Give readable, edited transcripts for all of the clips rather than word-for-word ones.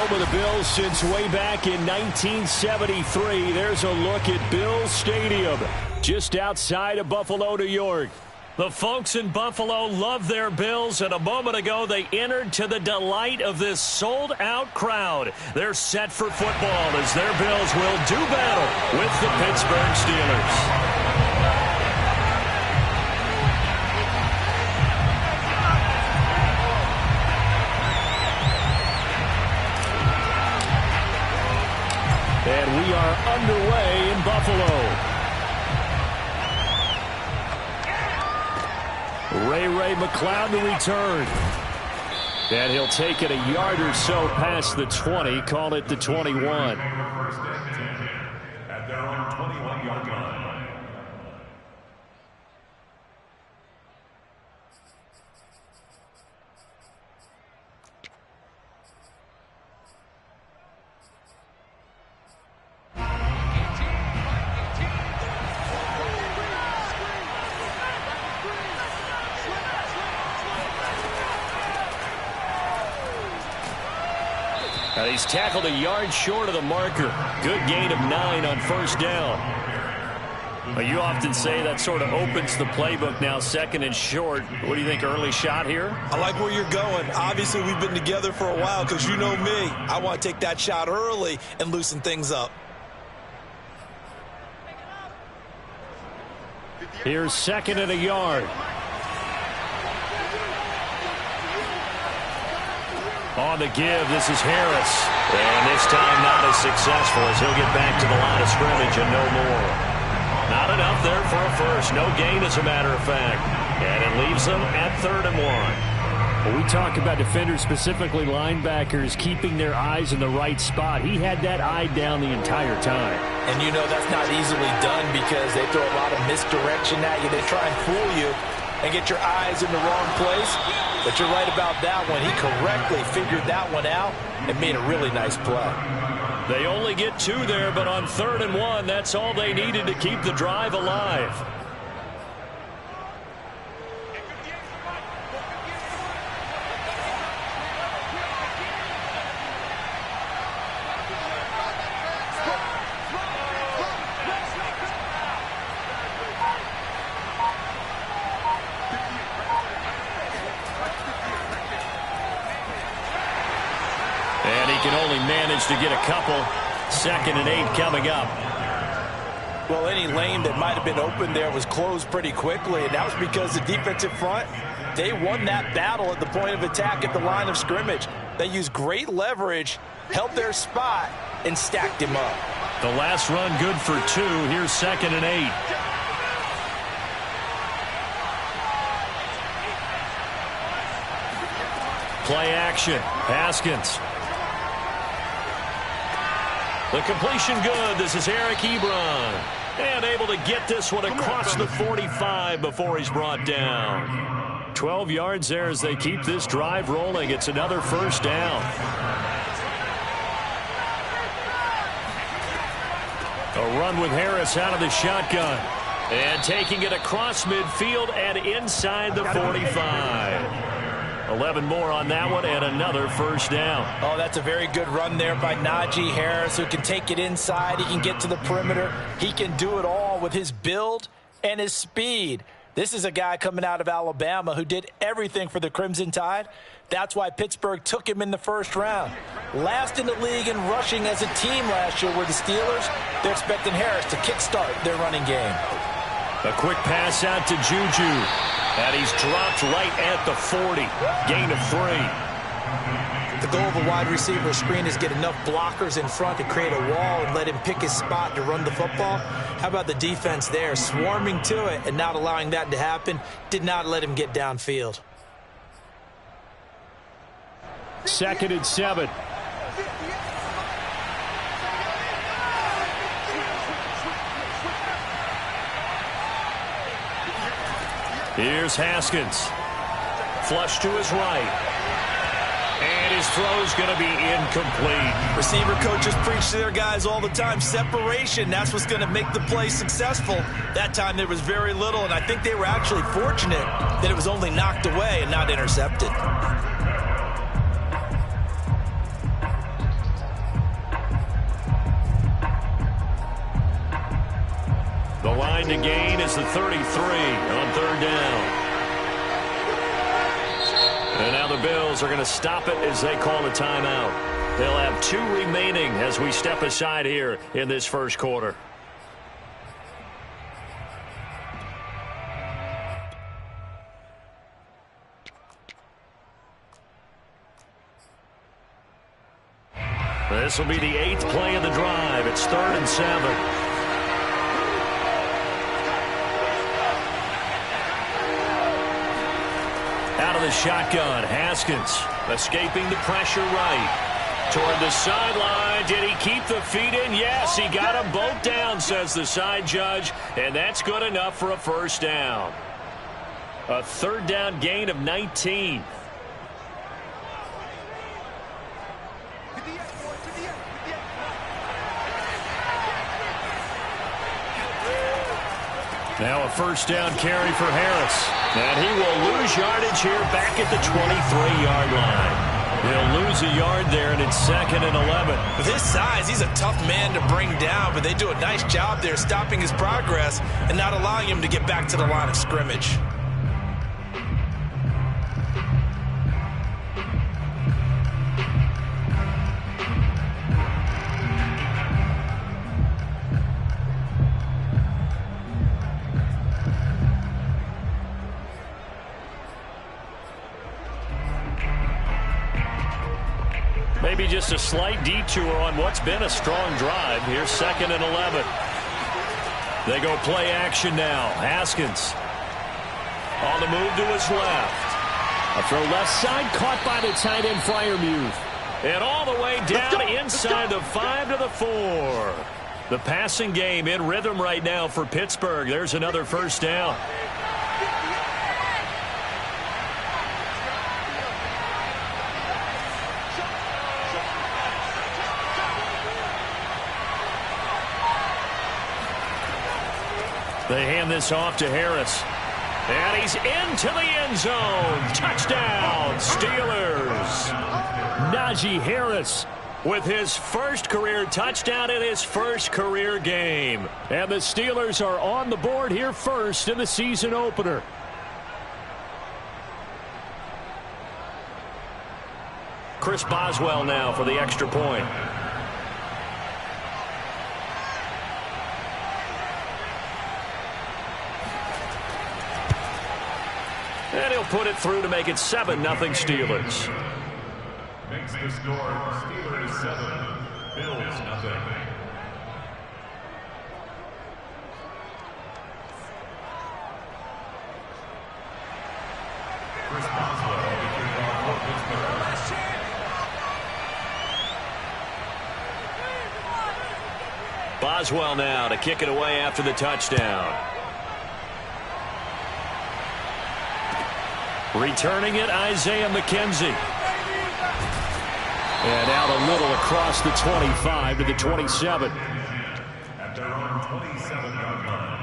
home of the Bills since way back in 1973. There's a look at Bills Stadium, just outside of Buffalo, New York. The folks in Buffalo love their Bills, and a moment ago they entered to the delight of this sold-out crowd. They're set for football as their Bills will do battle with the Pittsburgh Steelers. And we are underway in Buffalo. Ray McCloud to return. And he'll take it a yard or so past the 20, call it the 21. At their own 21-yard line. He's tackled a yard short of the marker. Good gain of 9 on first down. Well, you often say that sort of opens the playbook now, second and short. What do you think, early shot here? I like where you're going. Obviously, we've been together for a while because you know me. I want to take that shot early and loosen things up. Here's second and a yard. On the give, this is Harris. And this time not as successful as he'll get back to the line of scrimmage and no more. Not enough there for a first. No gain, as a matter of fact. And it leaves them at 3rd and 1. Well, we talk about defenders, specifically linebackers, keeping their eyes in the right spot. He had that eye down the entire time. And you know that's not easily done because they throw a lot of misdirection at you. They try and fool you and get your eyes in the wrong place. But you're right about that one. He correctly figured that one out and made a really nice play. They only get 2 there, but on 3rd and 1, that's all they needed to keep the drive alive. To get a couple. 2nd and 8 coming up. Well, any lane that might have been open there was closed pretty quickly, and that was because the defensive front, they won that battle at the point of attack at the line of scrimmage. They used great leverage, held their spot, and stacked him up. The last run good for 2. Here's 2nd and 8. Play action. Haskins. The completion good. This is Eric Ebron. And able to get this one across the 45 before he's brought down. 12 yards there as they keep this drive rolling. It's another first down. A run with Harris out of the shotgun. And taking it across midfield and inside the 45. 11 more on that one and another first down. Oh, that's a very good run there by Najee Harris, who can take it inside. He can get to the perimeter. He can do it all with his build and his speed. This is a guy coming out of Alabama who did everything for the Crimson Tide. That's why Pittsburgh took him in the first round. Last in the league in rushing as a team last year were the Steelers. They're expecting Harris to kickstart their running game. A quick pass out to Juju. And he's dropped right at the 40. Gain of 3. The goal of a wide receiver screen is get enough blockers in front to create a wall and let him pick his spot to run the football. How about the defense there? Swarming to it and not allowing that to happen. Did not let him get downfield. 2nd and 7. Here's Haskins. Flush to his right. And his throw's going to be incomplete. Receiver coaches preach to their guys all the time. Separation, that's what's going to make the play successful. That time there was very little, and I think they were actually fortunate that it was only knocked away and not intercepted. 9 to gain is the 33 on third down. And now the Bills are going to stop it as they call a timeout. They'll have 2 remaining as we step aside here in this first quarter. This will be the 8th play of the drive. It's 3rd and 7. Out of the shotgun, Haskins escaping the pressure right. Toward the sideline. Did he keep the feet in? Yes, he got them both down, says the side judge. And that's good enough for a first down. A 3rd down gain of 19. Now a first down carry for Harris. And he will lose yardage here back at the 23-yard line. He'll lose a yard there, and it's 2nd and 11. With his size, he's a tough man to bring down, but they do a nice job there stopping his progress and not allowing him to get back to the line of scrimmage. Maybe just a slight detour on what's been a strong drive. Here's 2nd and 11. They go play action now. Haskins on the move to his left. A throw left side, caught by the tight end Freiermuth. And all the way down inside the 5 to the 4. The passing game in rhythm right now for Pittsburgh. There's another first down. They hand this off to Harris. And he's into the end zone. Touchdown, Steelers. Najee Harris with his first career touchdown in his first career game. And the Steelers are on the board here first in the season opener. Chris Boswell now for the extra point. And he'll put it through to make it 7-0 Steelers. Makes the score Steelers 7, Bills 0. Chris Boswell to kick off for Pittsburgh. Boswell now to kick it away after the touchdown. Returning it, Isaiah McKenzie. And out a little across the 25 to the 27. At their own 27-yard line.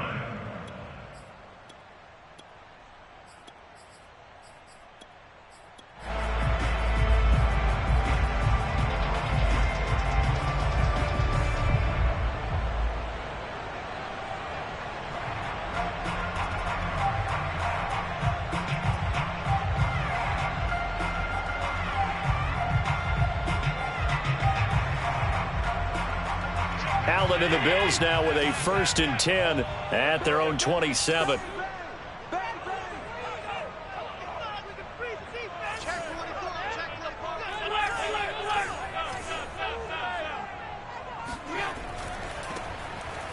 Allen and the Bills now with a 1st and 10 at their own 27.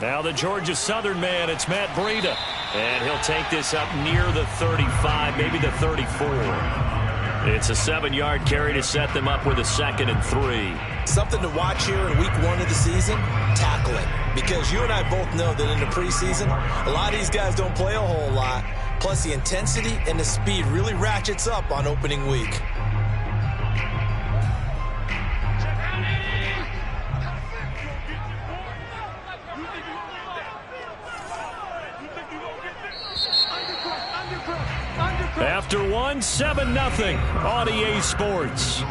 Now the Georgia Southern man, it's Matt Breida. And he'll take this up near the 35, maybe the 34. It's a 7-yard carry to set them up with a 2nd and 3. Something to watch here in week 1 of the season, tackling. Because you and I both know that in the preseason, a lot of these guys don't play a whole lot. Plus the intensity and the speed really ratchets up on opening week. After one, 7-0 on EA Sports.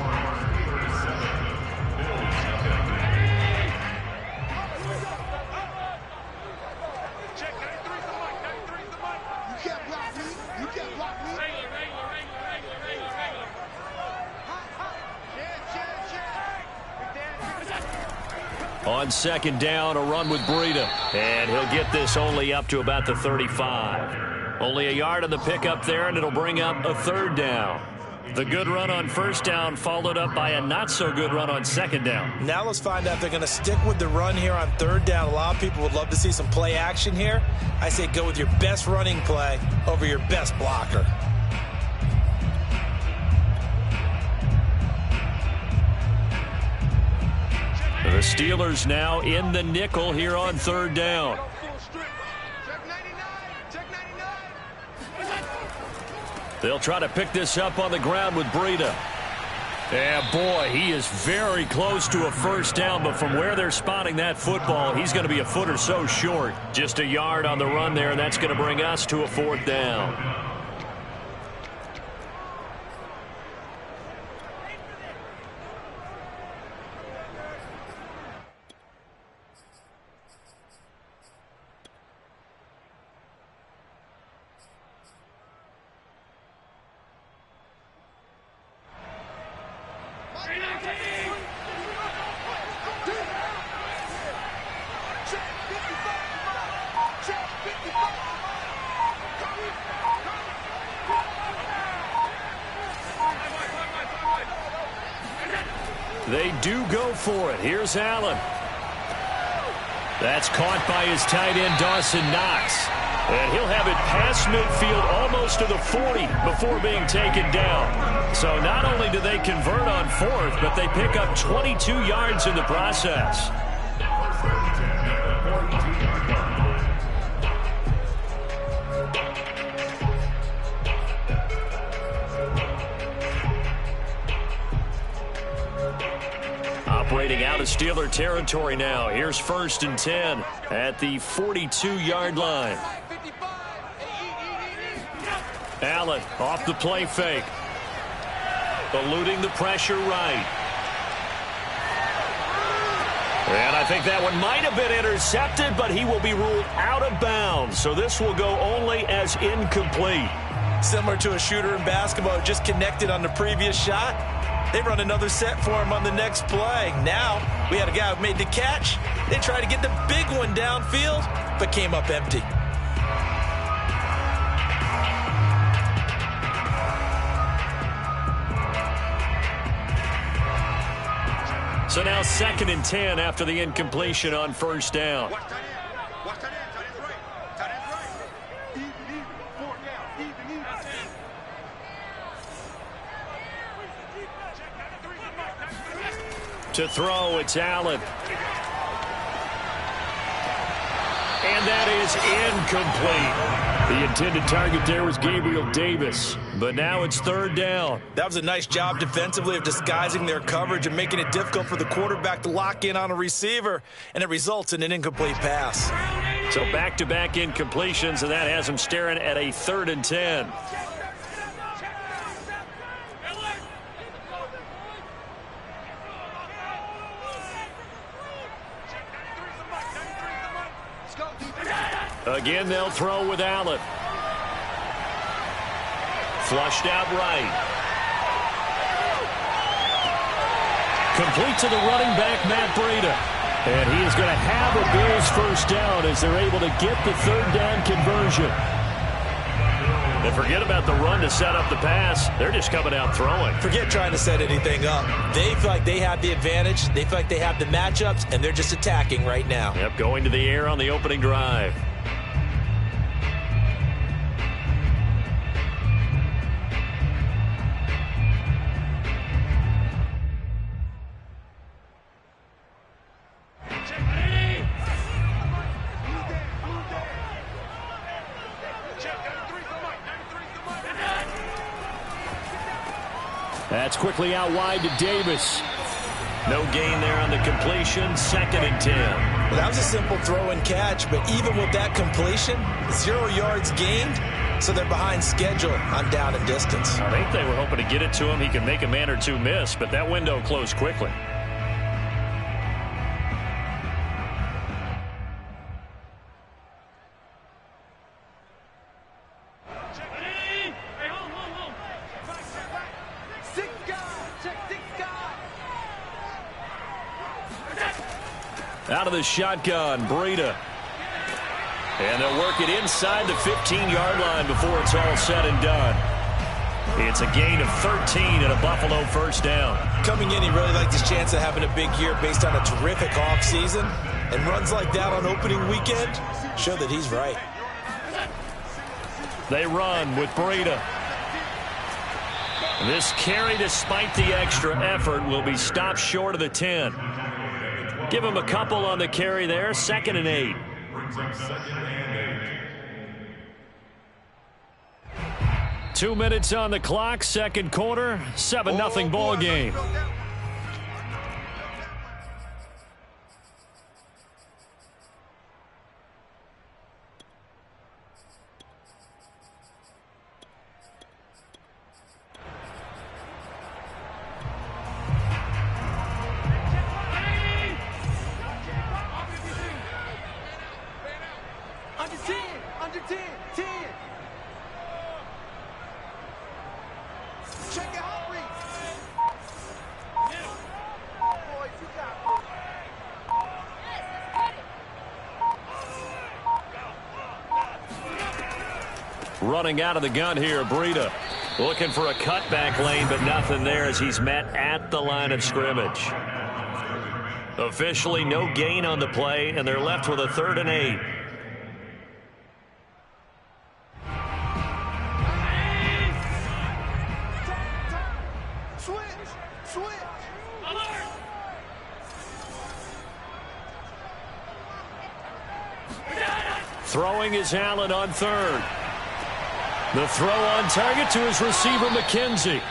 On second down, a run with Breida. And he'll get this only up to about the 35. Only a yard on the pickup there, and it'll bring up a third down. The good run on first down followed up by a not-so-good run on second down. Now let's find out if they're going to stick with the run here on third down. A lot of people would love to see some play action here. I say go with your best running play over your best blocker. The Steelers now in the nickel here on third down. They'll try to pick this up on the ground with Breida. And boy, he is very close to a first down, but from where they're spotting that football, he's going to be a foot or so short. Just a yard on the run there, and that's going to bring us to a fourth down. They do go for it. Here's Allen. That's caught by his tight end, Dawson Knox. And he'll have it past midfield almost to the 40 before being taken down. So not only do they convert on fourth, but they pick up 22 yards in the process. Operating out of Steeler territory now. Here's first and 10 at the 42-yard line. Allen off the play fake. Eluding the pressure right. And I think that one might have been intercepted, but he will be ruled out of bounds. So this will go only as incomplete. Similar to a shooter in basketball who just connected on the previous shot. They run another set for him on the next play. Now, we had a guy who made the catch. They tried to get the big one downfield, but came up empty. So now second and 10 after the incompletion on first down. To throw, it's Allen. And that is incomplete. The intended target there was Gabriel Davis. But now it's third down. That was a nice job defensively of disguising their coverage and making it difficult for the quarterback to lock in on a receiver. And it results in an incomplete pass. So back-to-back incompletions, and that has them staring at a third and 10. Again, they'll throw with Allen. Flushed out right. Complete to the running back, Matt Breida. And he is going to have a Bills first down as they're able to get the third down conversion. And forget about the run to set up the pass. They're just coming out throwing. Forget trying to set anything up. They feel like they have the advantage. They feel like they have the matchups, and they're just attacking right now. Yep, going to the air on the opening drive. That's quickly out wide to Davis. No gain there on the completion. Second and 10. Well, that was a simple throw and catch, but even with that completion, 0 yards gained, so they're behind schedule on down and distance. I think they were hoping to get it to him. He can make a man or two miss, but that window closed quickly. Out of the shotgun, Breida. And they'll work it inside the 15-yard line before it's all said and done. It's a gain of 13 and a Buffalo first down. Coming in, he really liked his chance of having a big year based on a terrific offseason. And runs like that on opening weekend show that he's right. They run with Breida. This carry, despite the extra effort, will be stopped short of the 10. Give him a couple on the carry there. 2nd and 8. 2 minutes on the clock, second quarter, 7-0 ball game. Running out of the gun here, Breida. Looking for a cutback lane, but nothing there as he's met at the line of scrimmage. Officially no gain on the play, and they're left with a 3rd and 8. Throwing is Allen on 3rd. The throw on target to his receiver, McKenzie.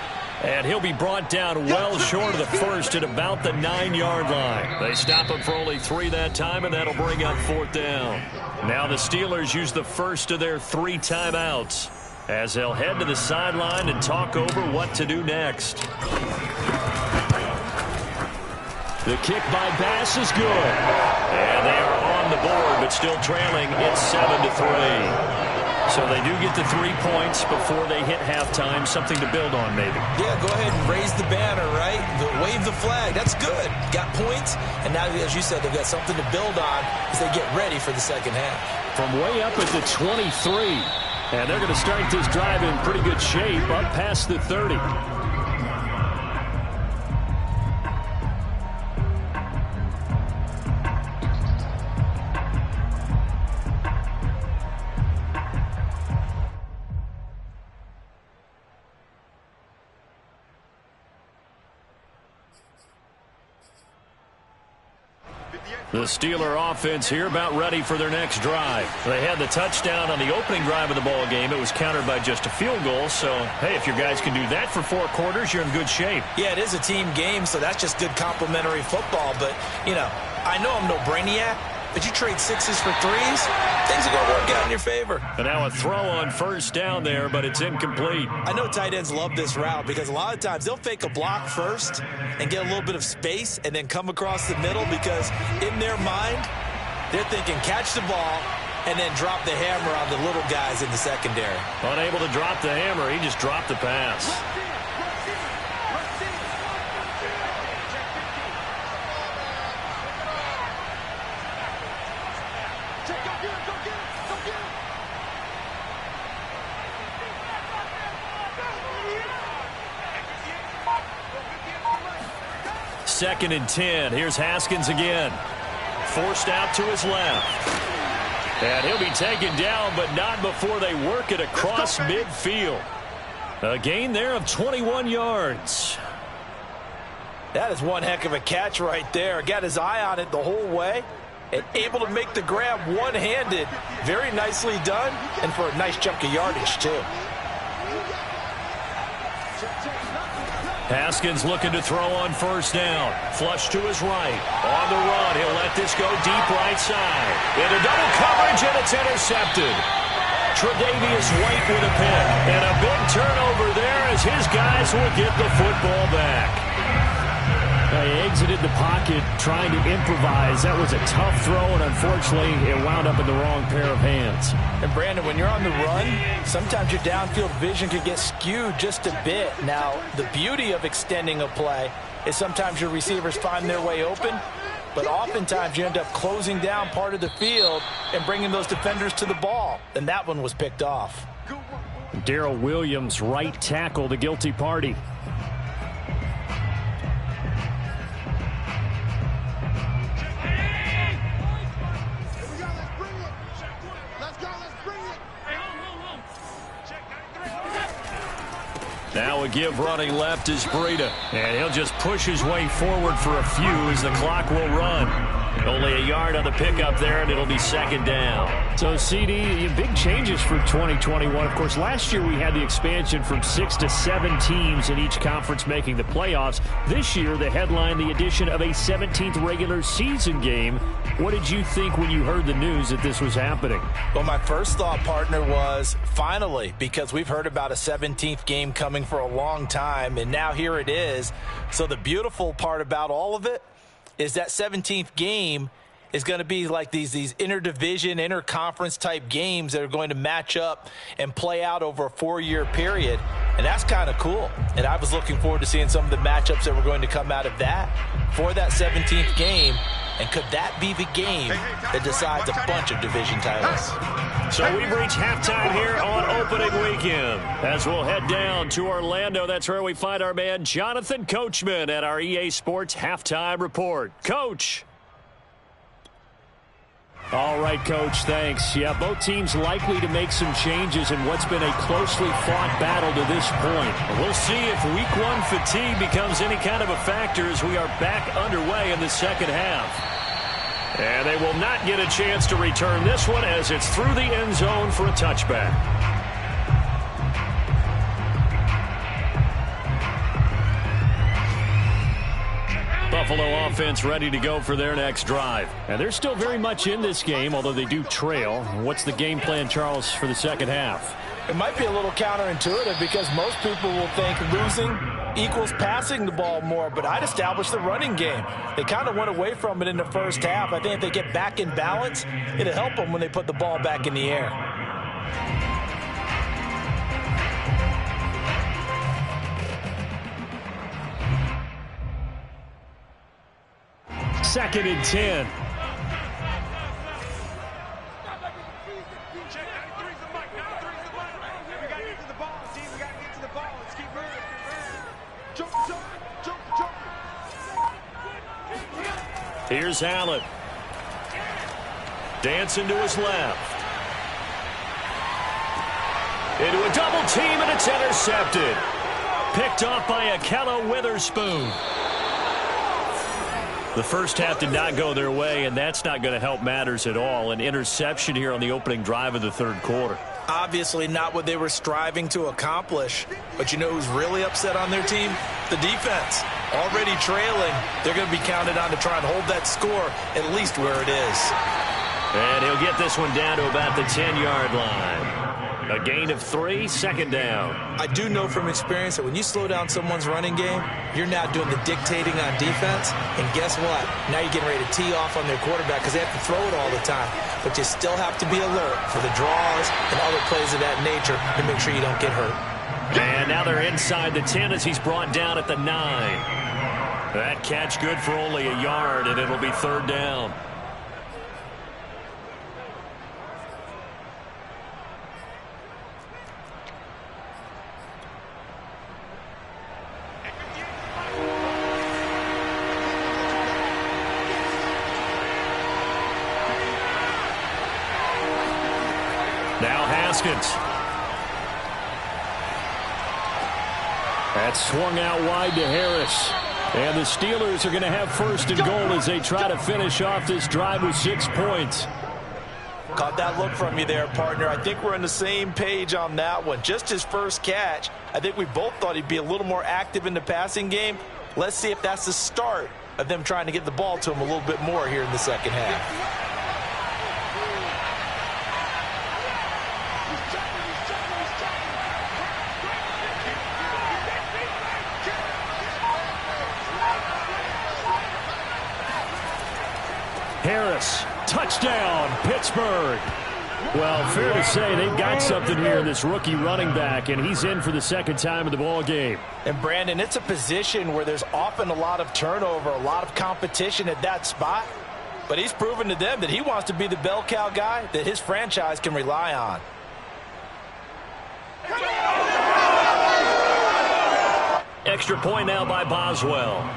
And he'll be brought down well short of the first at about the 9-yard line. They stop him for only 3 that time, and that'll bring up 4th down. Now the Steelers use the first of their 3 timeouts as they'll head to the sideline and talk over what to do next. The kick by Bass is good. And they are on the board, but still trailing. It's 7-3. So they do get the 3 points before they hit halftime. Something to build on, maybe. Yeah, go ahead and raise the banner, right? Wave the flag. That's good. Got points. And now, as you said, they've got something to build on as they get ready for the second half. From way up at the 23. And they're going to start this drive in pretty good shape up past the 30. The Steeler offense here about ready for their next drive. They had the touchdown on the opening drive of the ball game. It was countered by just a field goal. So, hey, if your guys can do that for 4 quarters, you're in good shape. Yeah, it is a team game, so that's just good complimentary football. But, you know, I know I'm no brainiac, but you trade 6s for 3s, things are going to work out in your favor. And now a throw on first down there, but it's incomplete. I know tight ends love this route because a lot of times they'll fake a block first and get a little bit of space and then come across the middle because in their mind, they're thinking catch the ball and then drop the hammer on the little guys in the secondary. Unable to drop the hammer, he just dropped the pass. Second and 10. Here's Haskins again. Forced out to his left. And he'll be taken down, but not before they work it across midfield. A gain there of 21 yards. That is one heck of a catch right there. Got his eye on it the whole way. And able to make the grab one-handed. Very nicely done. And for a nice chunk of yardage, too. Haskins looking to throw on first down. Flush to his right. On the run, he'll let this go deep right side. Into double coverage, and it's intercepted. Tre'Davious White with a pick. And a big turnover there as his guys will get the football back. He exited the pocket trying to improvise. That was a tough throw, and unfortunately, it wound up in the wrong pair of hands. And, Brandon, when you're on the run, sometimes your downfield vision can get skewed just a bit. Now, the beauty of extending a play is sometimes your receivers find their way open, but oftentimes you end up closing down part of the field and bringing those defenders to the ball, and that one was picked off. Darrell Williams, right tackle, the guilty party. Now a give running left is Breida. And he'll just push his way forward for a few as the clock will run. Only a yard on the pickup there, and it'll be second down. So, CD, big changes for 2021. Of course, last year we had the expansion from 6 to 7 teams in each conference making the playoffs. This year, the headline, the addition of a 17th regular season game. What did you think when you heard the news that this was happening? Well, my first thought, partner, was finally, because we've heard about a 17th game coming for a long time, and now here it is. So the beautiful part about all of it is that 17th game is going to be like these interdivision, interconference type games that are going to match up and play out over a 4-year period. And that's kind of cool. And I was looking forward to seeing some of the matchups that were going to come out of that for that 17th game. And could that be the game that decides a bunch of division titles? So we've reached halftime here on opening weekend. As we'll head down to Orlando, that's where we find our man Jonathan Coachman at our EA Sports Halftime Report. Coach. All right, Coach, thanks. Yeah, both teams likely to make some changes in what's been a closely fought battle to this point. We'll see if week 1 fatigue becomes any kind of a factor as we are back underway in the second half. And they will not get a chance to return this one as it's through the end zone for a touchback. Buffalo offense ready to go for their next drive. And they're still very much in this game, although they do trail. What's the game plan, Charles, for the second half? It might be a little counterintuitive because most people will think losing equals passing the ball more, but I'd establish the running game. They kind of went away from it in the first half. I think if they get back in balance, it'll help them when they put the ball back in the air. Second and 10. Here's Allen. Dancing to his left. Into a double team, and it's intercepted. Picked off by Ahkello Witherspoon. The first half did not go their way, and that's not going to help matters at all. An interception here on the opening drive of the third quarter. Obviously not what they were striving to accomplish. But you know who's really upset on their team? The defense. Already trailing. They're going to be counted on to try and hold that score at least where it is. And he'll get this one down to about the 10-yard line. A gain of 3, second down. I do know from experience that when you slow down someone's running game, you're now doing the dictating on defense. And guess what? Now you're getting ready to tee off on their quarterback because they have to throw it all the time. But you still have to be alert for the draws and other plays of that nature to make sure you don't get hurt. And now they're inside the 10 as he's brought down at the 9. That catch good for only a yard, and it'll be third down. Now Haskins. That swung out wide to Harris. And the Steelers are going to have first and goal as they try to finish off this drive with 6 points. Caught that look from you there, partner. I think we're on the same page on that one. Just his first catch. I think we both thought he'd be a little more active in the passing game. Let's see if that's the start of them trying to get the ball to him a little bit more here in the second half. Harris, touchdown, Pittsburgh. Well, fair to say they've got something here in this rookie running back, and he's in for the second time in the ball game. And, Brandon, it's a position where there's often a lot of turnover, a lot of competition at that spot. But he's proven to them that he wants to be the bell cow guy that his franchise can rely on. Extra point now by Boswell.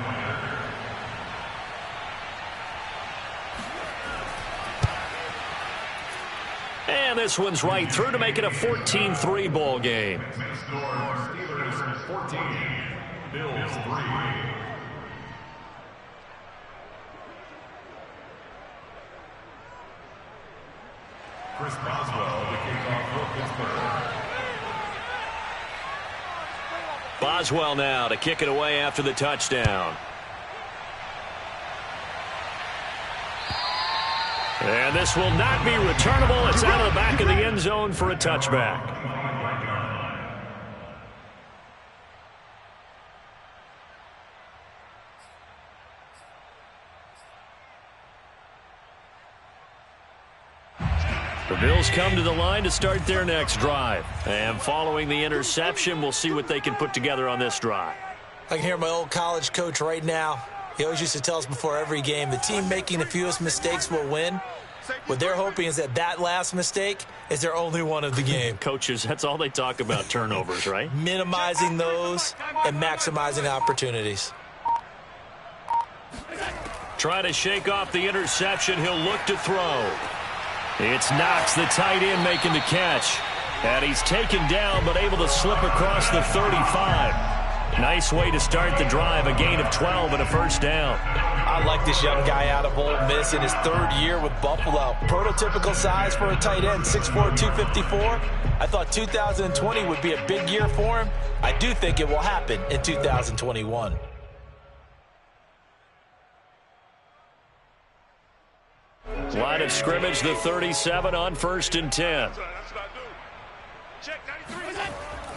And this one's right through to make it a 14-3 ball game. Steelers 14, Bills 3. Chris Boswell, the kickoff for Pittsburgh. Boswell now to kick it away after the touchdown. And this will not be returnable. It's out of the back of the end zone for a touchback. The Bills come to the line to start their next drive. And following the interception, we'll see what they can put together on this drive. I can hear my old college coach right now. He always used to tell us before every game, the team making the fewest mistakes will win. What they're hoping is that last mistake is their only one of the game. Coaches, that's all they talk about, turnovers, right? Minimizing those and maximizing opportunities. Try to shake off the interception. He'll look to throw. It's Knox, the tight end, making the catch. And he's taken down but able to slip across the 35. Nice way to start the drive, a gain of 12 and a first down. I like this young guy out of Ole Miss in his third year with Buffalo. Prototypical size for a tight end, 6'4", 254. I thought 2020 would be a big year for him. I do think it will happen in 2021. Line of scrimmage, the 37 on 1st and 10.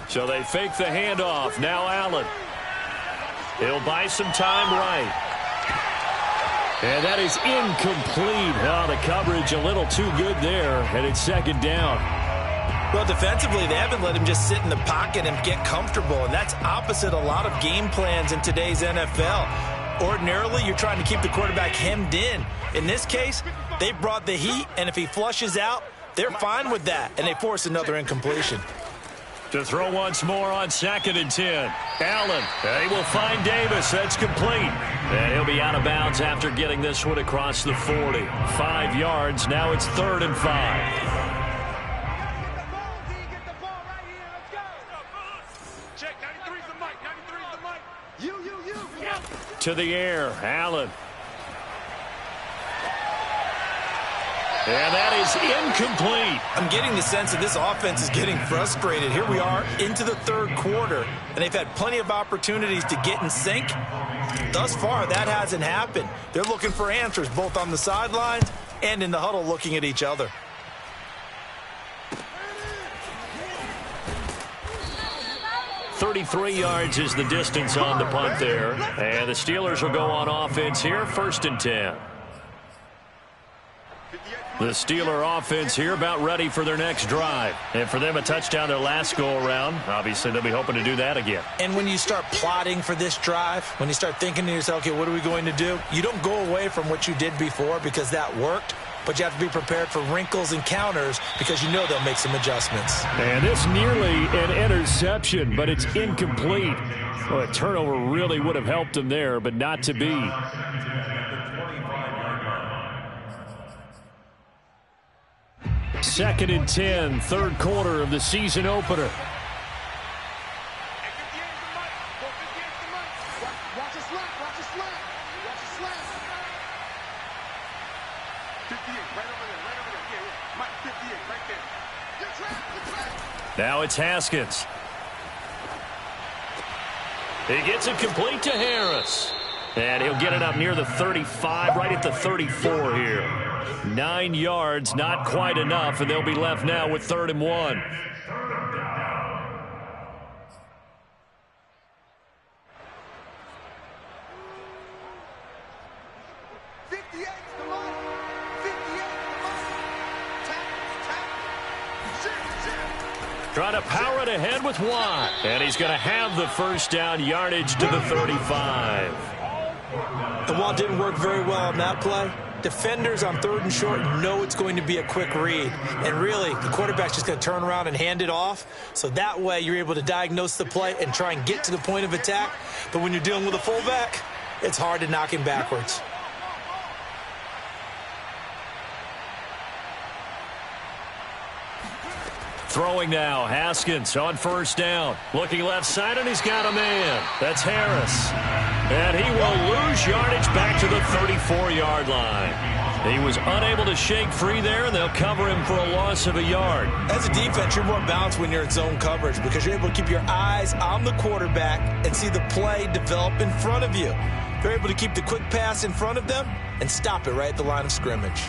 So they fake the handoff. Now Allen. He'll buy some time right. And that is incomplete. Oh, the coverage a little too good there, and it's second down. Well, defensively, they haven't let him just sit in the pocket and get comfortable, and that's opposite a lot of game plans in today's NFL. Ordinarily, you're trying to keep the quarterback hemmed in. In this case, they brought the heat, and if he flushes out, they're fine with that, and they force another incompletion. To throw once more on 2nd and 10. Allen, they will find Davis. That's complete. And he'll be out of bounds after getting this one across the 40. 5 yards. Now it's 3rd and 5. To the air, Allen. And that is incomplete. I'm getting the sense that this offense is getting frustrated. Here we are into the 3rd quarter, and they've had plenty of opportunities to get in sync. Thus far, that hasn't happened. They're looking for answers both on the sidelines and in the huddle looking at each other. .33 yards is the distance on the punt there. And the Steelers will go on offense here, 1st and 10. The Steeler offense here about ready for their next drive. And for them, a touchdown their last go-around. Obviously, they'll be hoping to do that again. And when you start plotting for this drive, when you start thinking to yourself, okay, what are we going to do? You don't go away from what you did before because that worked. But you have to be prepared for wrinkles and counters because you know they'll make some adjustments. And this nearly an interception, but it's incomplete. Well, a turnover really would have helped them there, but not to be. 2nd and 10, 3rd quarter of the season opener. Now it's Haskins. He gets it complete to Harris. And he'll get it up near the 35, right at the 34 here. 9 yards, not quite enough, and they'll be left now with 3rd and 1. Trying to power it ahead with Watt. And he's going to have the first down yardage to the 35. And while it didn't work very well on that play, defenders on 3rd and short know it's going to be a quick read. And really, the quarterback's just going to turn around and hand it off. So that way, you're able to diagnose the play and try and get to the point of attack. But when you're dealing with a fullback, it's hard to knock him backwards. Throwing now, Haskins on first down. Looking left side, and he's got a man. That's Harris. And he will lose yardage back to the 34-yard line. He was unable to shake free there, and they'll cover him for a loss of a yard. As a defense, you're more balanced when you're in zone coverage because you're able to keep your eyes on the quarterback and see the play develop in front of you. They're able to keep the quick pass in front of them and stop it right at the line of scrimmage.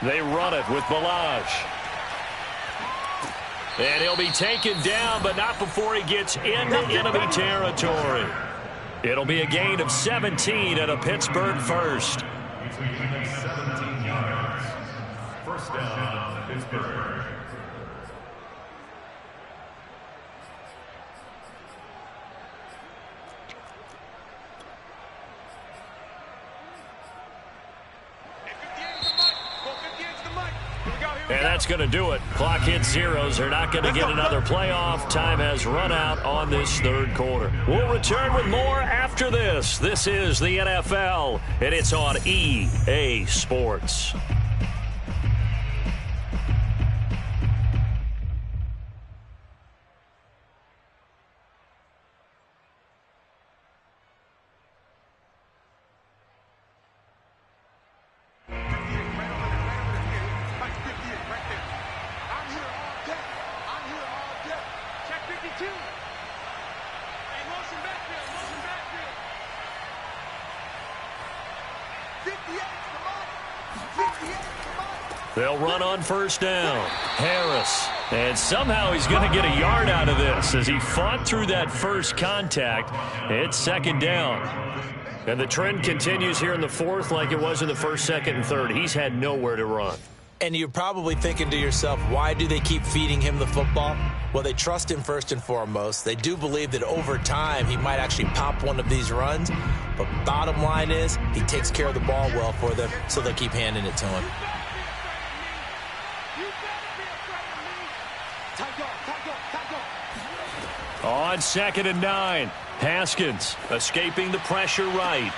They run it with Ballage. And he'll be taken down, but not before he gets into enemy territory. It'll be a gain of 17 and a Pittsburgh first. 17 yards. First down, Pittsburgh. And that's going to do it. Clock hits zeros. They're not going to get another playoff. Time has run out on this 3rd quarter. We'll return with more after this. This is the NFL, and it's on EA Sports. They'll run on first down. Harris. And somehow he's going to get a yard out of this as he fought through that first contact. It's 2nd down. And the trend continues here in the 4th like it was in the 1st, 2nd, and 3rd. He's had nowhere to run. And you're probably thinking to yourself, why do they keep feeding him the football? Well, they trust him first and foremost. They do believe that over time he might actually pop one of these runs. But bottom line is he takes care of the ball well for them, so they'll keep handing it to him. On 2nd and 9, Haskins escaping the pressure right.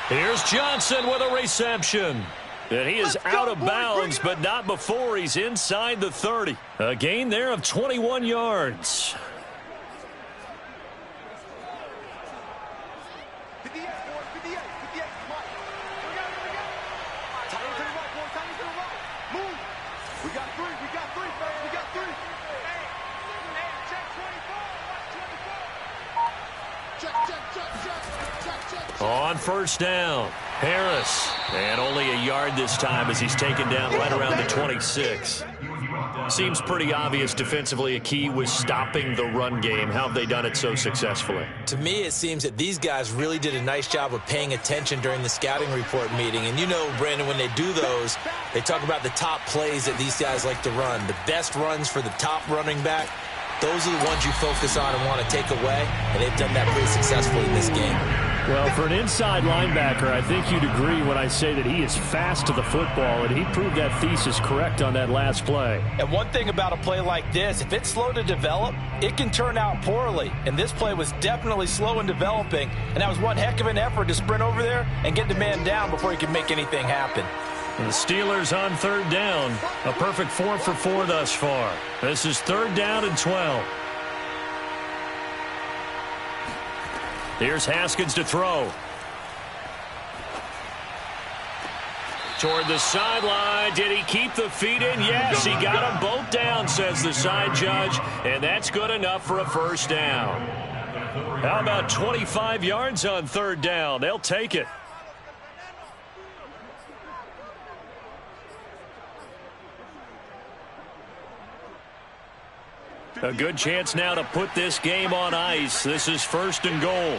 Here's Johnson with a reception. And he is out of bounds, but not before he's inside the 30. A gain there of 21 yards. On first down, Harris. And only a yard this time as he's taken down right around the 26. Seems pretty obvious defensively a key was stopping the run game. How have they done it so successfully? To me, it seems that these guys really did a nice job of paying attention during the scouting report meeting. And you know, Brandon, when they do those, they talk about the top plays that these guys like to run. The best runs for the top running back, those are the ones you focus on and want to take away. And they've done that pretty successfully in this game. Well, for an inside linebacker, I think you'd agree when I say that he is fast to the football, and he proved that thesis correct on that last play. And one thing about a play like this, if it's slow to develop, it can turn out poorly. And this play was definitely slow in developing, and that was one heck of an effort to sprint over there and get the man down before he could make anything happen. And the Steelers on 3rd down. A perfect 4 for 4 thus far. This is 3rd down and 12. Here's Haskins to throw. Toward the sideline. Did he keep the feet in? Yes, he got them both down, says the side judge. And that's good enough for a first down. How about 25 yards on 3rd down? They'll take it. A good chance now to put this game on ice. This is 1st and goal.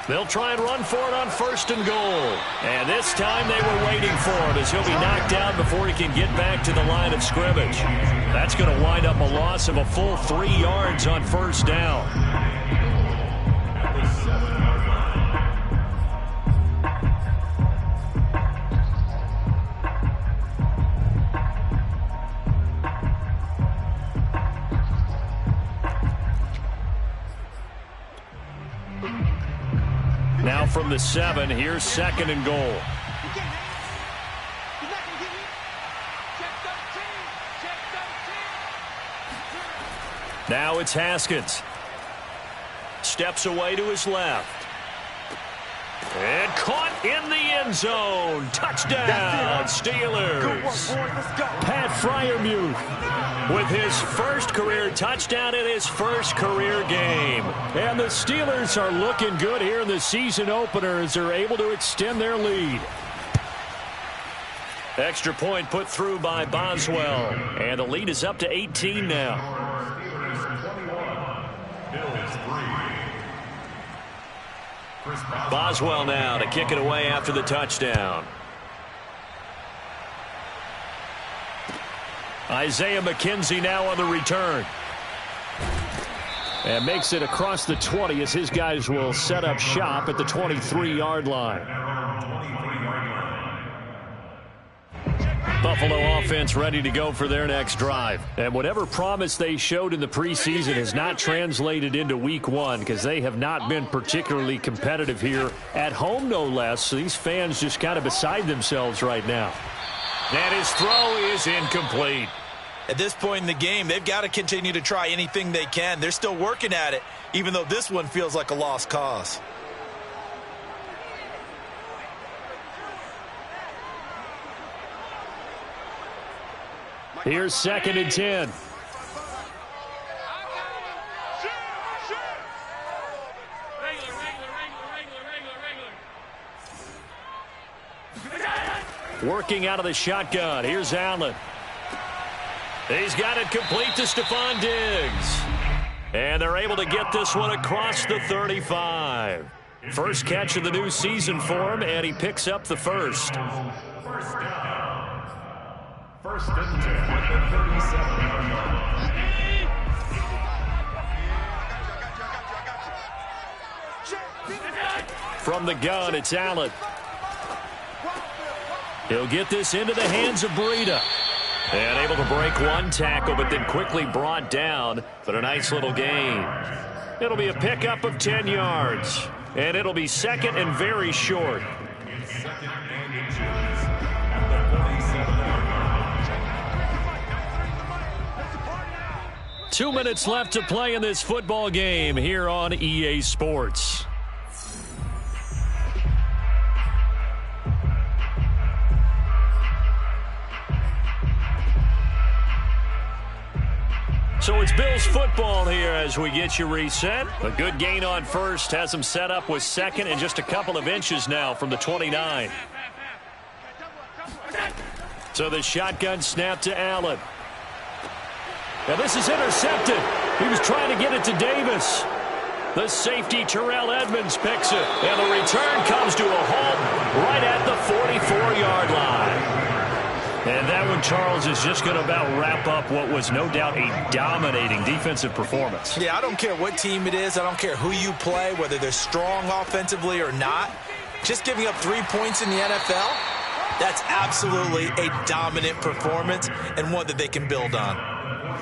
They'll try and run for it on 1st and goal. And this time they were waiting for him as he'll be knocked down before he can get back to the line of scrimmage. That's going to wind up a loss of a full 3 yards on 1st down. Now from the 7, here's 2nd and goal. Now it's Haskins. Steps away to his left. And caught in the end zone. Touchdown, Steelers. Pat Freiermuth with his first career touchdown in his first career game. And the Steelers are looking good here in the season opener as they're able to extend their lead. Extra point put through by Boswell. And the lead is up to 18 now. Boswell now to kick it away after the touchdown. Isaiah McKenzie now on the return. And makes it across the 20 as his guys will set up shop at the 23-yard line. Buffalo offense ready to go for their next drive. And whatever promise they showed in the preseason has not translated into week 1 because they have not been particularly competitive here at home, no less. So these fans just kind of beside themselves right now. And his throw is incomplete. At this point in the game, they've got to continue to try anything they can. They're still working at it, even though this one feels like a lost cause. Here's 2nd and 10. Working out of the shotgun. Here's Allen. He's got it complete to Stephon Diggs. And they're able to get this one across the 35. First catch of the new season for him, and he picks up the first. First down. 1st and 10 at the 37-yard line. From the gun, it's Allen. He'll get this into the hands of Breida. And able to break one tackle, but then quickly brought down. But a nice little gain. It'll be a pickup of 10 yards. And it'll be 2nd and very short. 2 minutes left to play in this football game here on EA Sports. So it's Bills football here as we get you reset. A good gain on first has them set up with 2nd and just a couple of inches now from the 29. So the shotgun snap to Allen. Now this is intercepted. He was trying to get it to Davis. The safety Terrell Edmonds picks it. And the return comes to a halt right at the 44-yard line. And that one, Charles, is just going to about wrap up what was no doubt a dominating defensive performance. Yeah, I don't care what team it is. I don't care who you play, whether they're strong offensively or not. Just giving up 3 points in the NFL, that's absolutely a dominant performance and one that they can build on.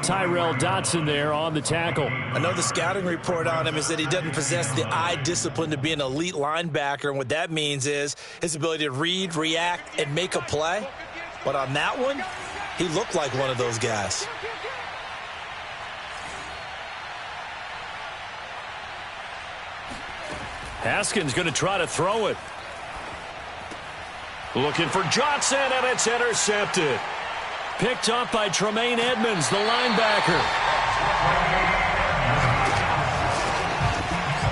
Tyrel Dotson there on the tackle. I know the scouting report on him is that he doesn't possess the eye discipline to be an elite linebacker, and what that means is his ability to read, react, and make a play. But on that one, he looked like one of those guys. Haskins going to try to throw it. Looking for Johnson, and it's intercepted. Picked up by Tremaine Edmonds, the linebacker.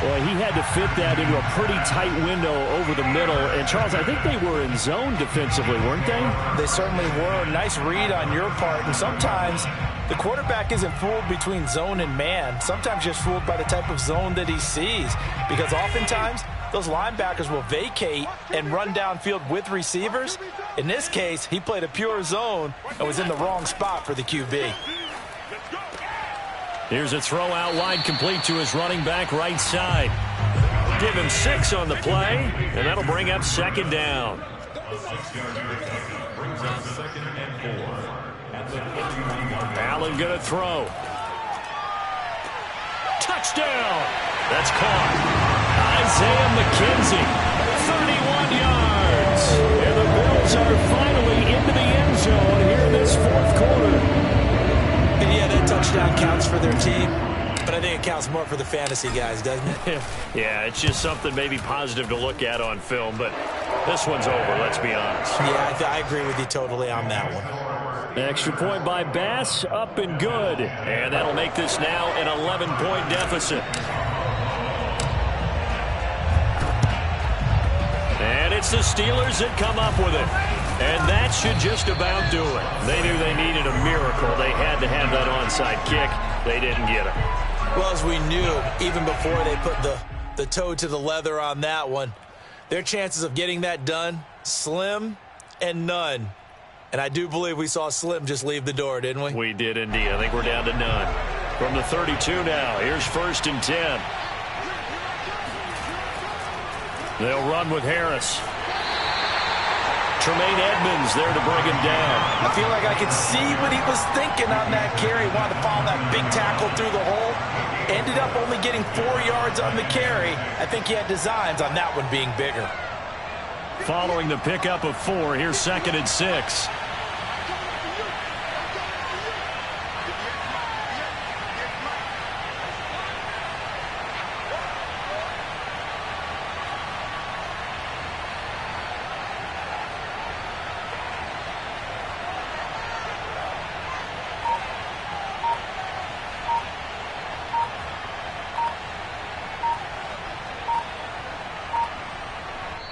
Well, he had to fit that into a pretty tight window over the middle. And, Charles, I think they were in zone defensively, weren't they? They certainly were. Nice read on your part. And sometimes the quarterback isn't fooled between zone and man. Sometimes just fooled by the type of zone that he sees. Because oftentimes those linebackers will vacate and run downfield with receivers. In this case, he played a pure zone and was in the wrong spot for the QB. Here's a throw out wide, complete to his running back right side. Give him 6 on the play, and that'll bring up second down. Allen going to throw. Touchdown! That's caught. Isaiah McKenzie, 31 yards. And the Bills are finally into the end zone here in this fourth quarter. And yeah, that touchdown counts for their team, but I think it counts more for the fantasy guys, doesn't it? Yeah, it's just something maybe positive to look at on film, but this one's over, let's be honest. Yeah, I agree with you totally on that one. Extra point by Bass, up and good. And that'll make this now an 11-point deficit. And it's the Steelers that come up with it. And that should just about do it. They knew they needed a miracle. They had to have that onside kick. They didn't get it. Well, as we knew, even before they put the toe to the leather on that one, their chances of getting that done, slim and none. And I do believe we saw Slim just leave the door, didn't we? We did indeed. I think we're down to none. From the 32 now, here's 1st and 10. They'll run with Harris. Tremaine Edmonds there to bring him down. I feel like I could see what he was thinking on that carry. He wanted to follow that big tackle through the hole. Ended up only getting 4 yards on the carry. I think he had designs on that one being bigger. Following the pickup of 4, here's 2nd and 6.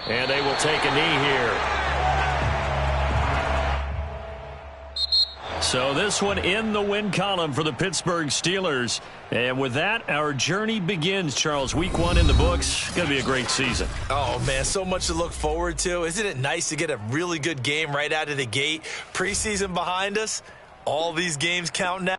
And they will take a knee here. So this one in the win column for the Pittsburgh Steelers. And with that, our journey begins, Charles. Week 1 in the books. Going to be a great season. Oh, man, so much to look forward to. Isn't it nice to get a really good game right out of the gate? Preseason behind us. All these games count now.